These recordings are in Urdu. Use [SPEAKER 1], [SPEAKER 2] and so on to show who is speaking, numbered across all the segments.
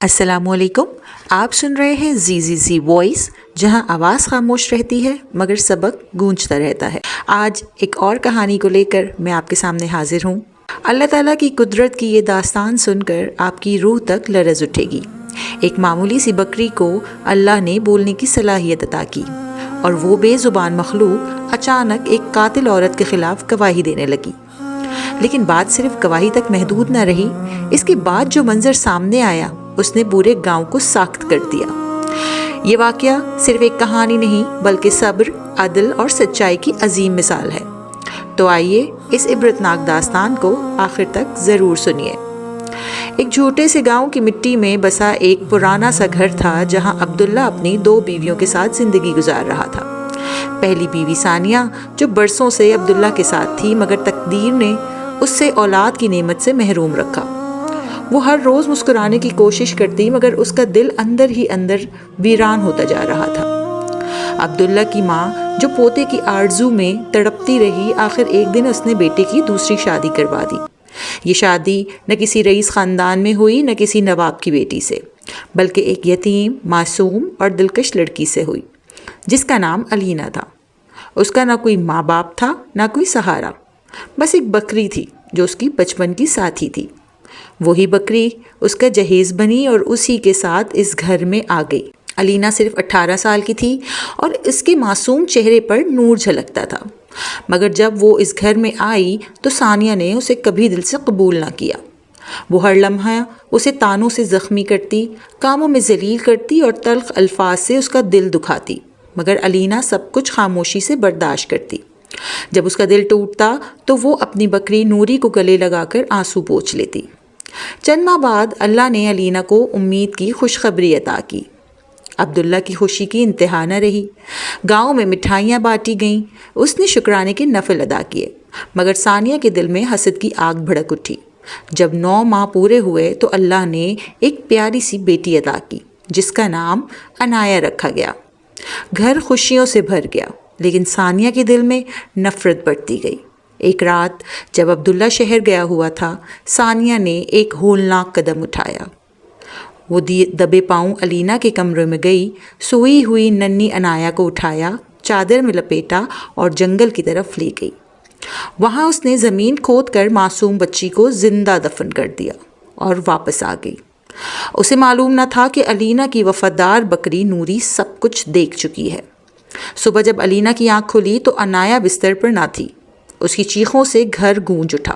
[SPEAKER 1] السلام علیکم. آپ سن رہے ہیں زی وائس، جہاں آواز خاموش رہتی ہے مگر سبق گونجتا رہتا ہے. آج ایک اور کہانی کو لے کر میں آپ کے سامنے حاضر ہوں. اللہ تعالیٰ کی قدرت کی یہ داستان سن کر آپ کی روح تک لرز اٹھے گی. ایک معمولی سی بکری کو اللہ نے بولنے کی صلاحیت عطا کی اور وہ بے زبان مخلوق اچانک ایک قاتل عورت کے خلاف گواہی دینے لگی. لیکن بات صرف گواہی تک محدود نہ رہی. اس کے بعد جو منظر سامنے آیا اس نے پورے گاؤں کو ساخت کر دیا. یہ واقعہ صرف ایک کہانی نہیں بلکہ صبر، عدل اور سچائی کی عظیم مثال ہے. تو آئیے اس عبرتناک داستان کو آخر تک ضرور سنیے. ایک چھوٹے سے گاؤں کی مٹی میں بسا ایک پرانا سا گھر تھا جہاں عبداللہ اپنی 2 بیویوں کے ساتھ زندگی گزار رہا تھا. پہلی بیوی ثانیہ جو برسوں سے عبداللہ کے ساتھ تھی مگر تقدیر نے اس سے اولاد کی نعمت سے محروم رکھا. وہ ہر روز مسکرانے کی کوشش کرتی مگر اس کا دل اندر ہی اندر ویران ہوتا جا رہا تھا. عبداللہ کی ماں جو پوتے کی آرزو میں تڑپتی رہی، آخر ایک دن اس نے بیٹے کی دوسری شادی کروا دی. یہ شادی نہ کسی رئیس خاندان میں ہوئی نہ کسی نواب کی بیٹی سے، بلکہ ایک یتیم، معصوم اور دلکش لڑکی سے ہوئی جس کا نام علینا تھا. اس کا نہ کوئی ماں باپ تھا نہ کوئی سہارا، بس ایک بکری تھی جو اس کی بچپن کی ساتھی تھی. وہی بکری اس کا جہیز بنی اور اسی کے ساتھ اس گھر میں آ گئی. علینا صرف 18 سال کی تھی اور اس کے معصوم چہرے پر نور جھلکتا تھا. مگر جب وہ اس گھر میں آئی تو ثانیہ نے اسے کبھی دل سے قبول نہ کیا. وہ ہر لمحہ اسے تانوں سے زخمی کرتی، کاموں میں ذلیل کرتی اور تلخ الفاظ سے اس کا دل دکھاتی. مگر علینا سب کچھ خاموشی سے برداشت کرتی. جب اس کا دل ٹوٹتا تو وہ اپنی بکری نوری کو گلے لگا کر آنسو پوچھ لیتی. چند ماہ بعد اللہ نے علینا کو امید کی خوشخبری عطا کی. عبداللہ کی خوشی کی انتہا نہ رہی. گاؤں میں مٹھائیاں بانٹی گئیں، اس نے شکرانے کے نفل ادا کیے. مگر ثانیہ کے دل میں حسد کی آگ بھڑک اٹھی. جب 9 ماہ پورے ہوئے تو اللہ نے ایک پیاری سی بیٹی عطا کی جس کا نام عنایہ رکھا گیا. گھر خوشیوں سے بھر گیا لیکن ثانیہ کے دل میں نفرت بڑھتی گئی. ایک رات جب عبداللہ شہر گیا ہوا تھا، ثانیہ نے ایک ہولناک قدم اٹھایا. وہ دبے پاؤں علینا کے کمرے میں گئی، سوئی ہوئی ننھی عنایہ کو اٹھایا، چادر میں لپیٹا اور جنگل کی طرف لے گئی. وہاں اس نے زمین کھود کر معصوم بچی کو زندہ دفن کر دیا اور واپس آ گئی. اسے معلوم نہ تھا کہ علینا کی وفادار بکری نوری سب کچھ دیکھ چکی ہے. صبح جب علینا کی آنکھ کھلی تو عنایہ بستر پر نہ تھی. اس کی چیخوں سے گھر گونج اٹھا.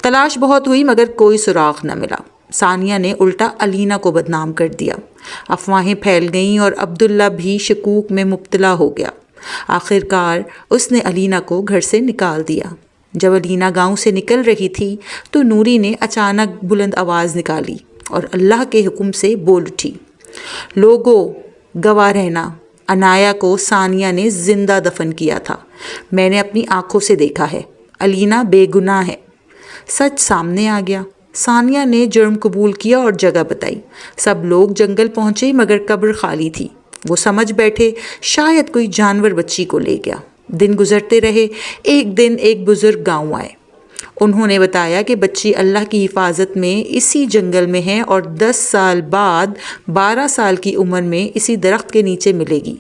[SPEAKER 1] تلاش بہت ہوئی مگر کوئی سراغ نہ ملا. ثانیہ نے الٹا علینا کو بدنام کر دیا. افواہیں پھیل گئیں اور عبداللہ بھی شکوک میں مبتلا ہو گیا. آخر کار اس نے علینا کو گھر سے نکال دیا. جب علینا گاؤں سے نکل رہی تھی تو نوری نے اچانک بلند آواز نکالی اور اللہ کے حکم سے بول اٹھی، لوگو گواہ رہنا، عنایہ کو ثانیہ نے زندہ دفن کیا تھا. میں نے اپنی آنکھوں سے دیکھا ہے. علینا بے گناہ ہے. سچ سامنے آ گیا. ثانیہ نے جرم قبول کیا اور جگہ بتائی. سب لوگ جنگل پہنچے مگر قبر خالی تھی. وہ سمجھ بیٹھے شاید کوئی جانور بچی کو لے گیا. دن گزرتے رہے. ایک دن ایک بزرگ گاؤں آئے. انہوں نے بتایا کہ بچی اللہ کی حفاظت میں اسی جنگل میں ہے اور 10 سال بعد 12 سال کی عمر میں اسی درخت کے نیچے ملے گی.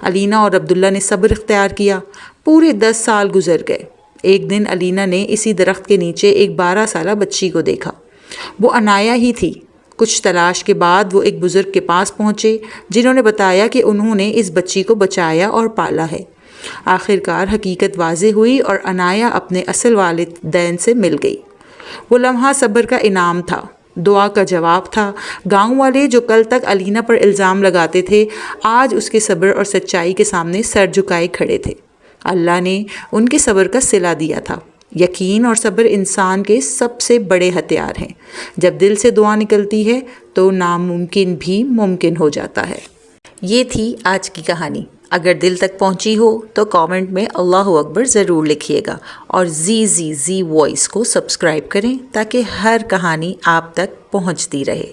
[SPEAKER 1] علینا اور عبداللہ نے صبر اختیار کیا. پورے 10 سال گزر گئے. ایک دن علینا نے اسی درخت کے نیچے ایک 12 سالہ بچی کو دیکھا. وہ عنایہ ہی تھی. کچھ تلاش کے بعد وہ ایک بزرگ کے پاس پہنچے جنہوں نے بتایا کہ انہوں نے اس بچی کو بچایا اور پالا ہے. آخرکار حقیقت واضح ہوئی اور عنایہ اپنے اصل والدین سے مل گئی. وہ لمحہ صبر کا انعام تھا، دعا کا جواب تھا. گاؤں والے جو کل تک علینا پر الزام لگاتے تھے آج اس کے صبر اور سچائی کے سامنے سر جھکائے کھڑے تھے. اللہ نے ان کے صبر کا صلہ دیا تھا. یقین اور صبر انسان کے سب سے بڑے ہتھیار ہیں. جب دل سے دعا نکلتی ہے تو ناممکن بھی ممکن ہو جاتا ہے. یہ تھی آج کی کہانی. اگر دل تک پہنچی ہو تو کامنٹ میں اللہ اکبر ضرور لکھیے گا اور زی وائس کو سبسکرائب کریں تاکہ ہر کہانی آپ تک پہنچتی رہے.